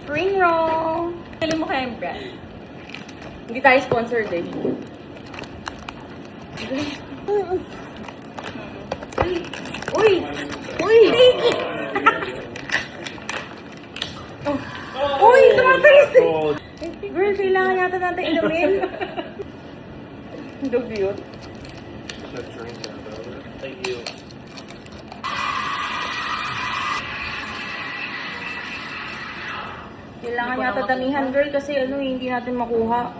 Spring roll. Galing mo kaya yung brand. Hindi tayo sponsored eh. Uy! Uy! Oh. Uy! Tumatalis eh! Girl, kailangan yata natin inumin. Dugyot. Thank you. Kailangan yata damihan, girl, kasi ano, hindi natin makuha.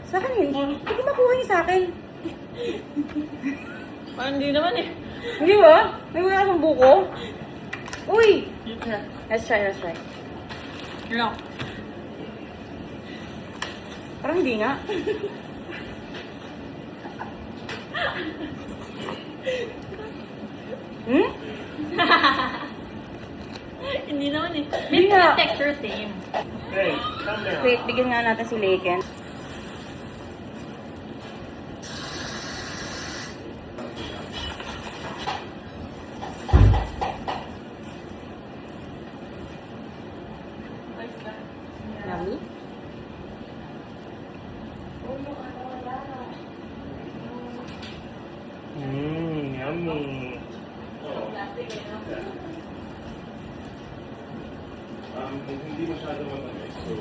Sa akin, hindi ko makuha yung sa akin. Parang hindi naman eh. Hindi ba? May wala kang buko? Uy! Let's try, let's try. No. Parang hindi nga. Hmm? Hindi naman eh. Hindi May nga. texture same. Hey, come down. Wait, bigyan nga natin si Laken. Yummy? Yummy. Hindi masyado matamis. So,